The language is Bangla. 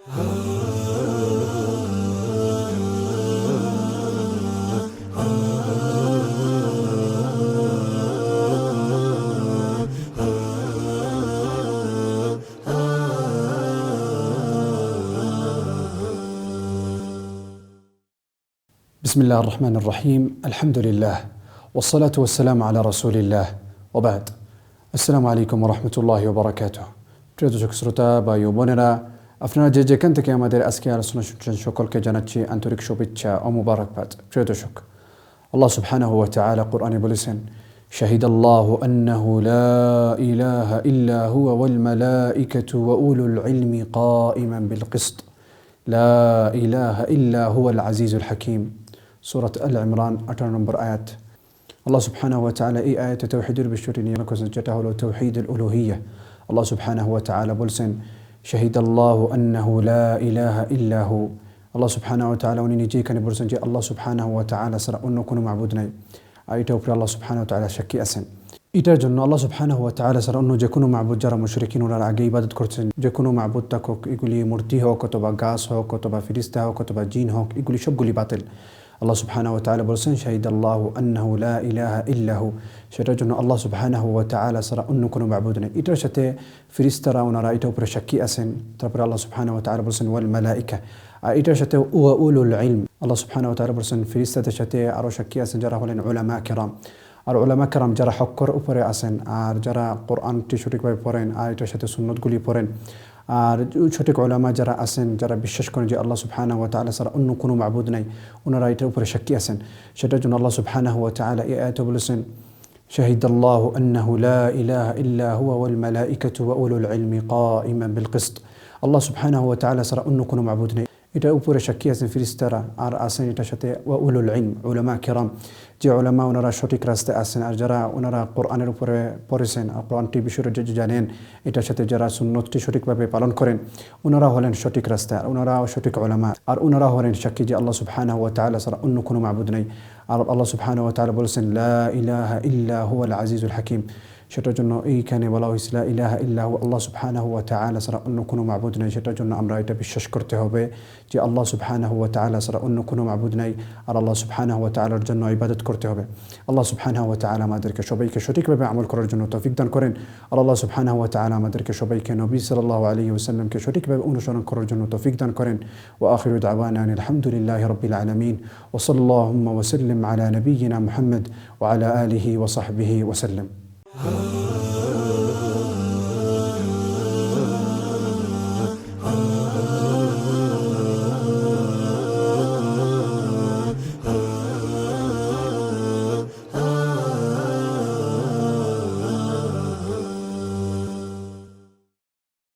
بسم الله الرحمن الرحيم. الحمد لله والصلاة والسلام على رسول الله وبعد. السلام عليكم ورحمة الله وبركاته. প্রিয় শ্রোতা বা বোনেরা, আপনারা যে যেখান থেকে আমাদের আজকে আলোচনা শুনছেন সকলকে জানাচ্ছি আন্তরিক শুভেচ্ছা ও মুবারকবাদ। প্রিয় দর্শক, আল্লাহ সুবহানাহু ওয়া তাআলা কোরআনে বলেছেন, শাহিদাল্লাহু আন্নাহু লা ইলাহা ইল্লা হুয়া ওয়াল মালাইকাতু ওয়া উলুল ইলমি কাইমান বিল কিসত লা ইলাহা ইল্লা হুয়াল আজিজুল হাকিম। সূরা আল ইমরান 18 নম্বর আয়াত। আল্লাহ সুবহানাহু ওয়া তাআলা এই আয়াতে তাওহীদের বিষয়টি নিয়ে আলোচনা, যেটা হলো তাওহীদুল উলুহিয়্যাহ। আল্লাহ সুবহানাহু ওয়া তাআলা বলছেন, শাহিদাল্লাহু আন্নাহু লা ইলাহা ইল্লা হু। আল্লাহ সুবহানাহু ওয়া তাআলা উনি নিজে এখানে বলছেন যে আল্লাহ সুবহানাহু ওয়া তাআলা ছাড়া অন্য কোনো মাবুদ নাই, আর এটার উপরে আল্লাহ সুবহানাহু ওয়া তাআলা সাক্ষী আছেন। এটার জন্য আল্লাহ সুবহানাহু ওয়া তাআলা ছাড়া অন্য যে কোনো মাবুদ যারা মুশরিকিন ওনারা আগে ইবাদত করছেন, যে কোনো মাবুদ থাকুক, এগুলি মূর্তি হোক অথবা গাছ হোক অথবা ফিরিস্তা হোক অথবা জিন হোক, এগুলি সবগুলি বাতিল। আল্লাহ সুবহানাহু ওয়া তাআলা বলছেন, শাহিদাল্লাহু আন্নাহু লা ইলাহা ইল্লা হু। সেটার জন্য আল্লাহ সুবহানাহু ওয়া তাআলা ছাড়া অন্য কোনো মাবুদ নেই। এটার সাথে ফিরিস্তারা ওনারা এটার উপরে সাক্ষী আছেন। তারপরে আল্লাহ সুবহানাহু ওয়া তাআলা বলছেন ওয়াল মালাইকা, আর এটার সাথে ওয়া উলুল ইলম। আল্লাহ সুবহানাহু ওয়া তাআলা বলছেন ফিরিস্তাদের সাথে আরও সাক্ষী আছেন যারা হলেন উলামা কিরাম। আর উলামা কিরাম যারা হক্কর উপরে আছেন, আর যারা কোরআনটি সঠিকভাবে পড়েন আর এটার সাথে সুন্নতগুলি পড়েন, আর সঠিক উলামা যারা আছেন, যারা বিশ্বাস করেন যে আল্লাহ সুবহানাহু ওয়া তাআলা ছাড়া অন্য কোনো মাবুদ নাই, ওনারা এটার উপরে সাক্ষী আছেন। সেটার জন্য আল্লাহ সুবহানাহু ওয়া তাআলা এই আয়াতে বলেছেন, শাহিদাল্লাহু আন্নাহু লা ইলাহা ইল্লা হুয়া ওয়াল মালাইকাতু ওয়া উলুল ইলমি কাইমান বিল কিসত। আল্লাহ সুবহানাহু ওয়া তাআলা ছাড়া অন্য কোনো মাবুদ নেই, এটার উপরে সাক্ষী আছেন ফিরিস্তারা, আর আছেন এটার সাথে ওয়া উলুল ইলম, উলামা কিরাম। যে উলামা ওনারা সঠিক রাস্তায় আছেন, আর যারা ওনারা কোরআনের উপরে পড়েছেন আর কোরআনটি বিষয়ে যে জানেন, এটার সাথে যারা সুন্নতটি সঠিকভাবে পালন করেন, ওনারা হলেন সঠিক রাস্তায়, আর ওনারা সঠিক উলামা, আর ওনারা হলেন সাক্ষী যে আল্লাহ সুবহানাহু ওয়া তাআলা ছাড়া অন্য কোনো মাবুদ নেই। আর আল্লাহ সুবহানাহু ওয়া তাআলা বলেছেন লা ইলাহা ইল্লা হুয়াল আজিজুল হাকিম। সেটার জন্য এইখানে বলা হয়েছিল লা ইলাহা ইল্লা হু, আল্লাহ সুবহানাহু ওয়া তাআলা ছাড়া অন্য কোনো মাবুদ নেই। সেটার জন্য আমরা এটা বিশ্বাস করতে হবে যে আল্লাহ সুবহানাহু ওয়া তাআলা ছাড়া অন্য কোনো মাবুদ নাই, আর আল্লাহ সুবহানাহু ওয়া তাআলার জন্য ইবাদত করতে হবে। আল্লাহ সুবহানাহু ওয়া তাআলা আমাদেরকে সবাইকে সঠিকভাবে আমল করার জন্য তৌফিক দান করেন। আর আল্লাহ সুবহানাহু ওয়া তাআলা আমাদেরকে সবাইকে নবী সাল্লাল্লাহু আলাইহি ওয়াসাল্লামকে সঠিকভাবে অনুসরণ করার জন্য তৌফিক দান করেন। ওয়া আখিরু দাওয়ানা আলহামদুলিল্লাহি রাব্বিল আলামিন ওয়া সাল্লাল্লাহু ওয়া সাল্লিম আলা নাবিয়িনা মুহাম্মদ ওয়া আলা আলিহি ওয়া সাহবিহি ওয়া সাল্লাম।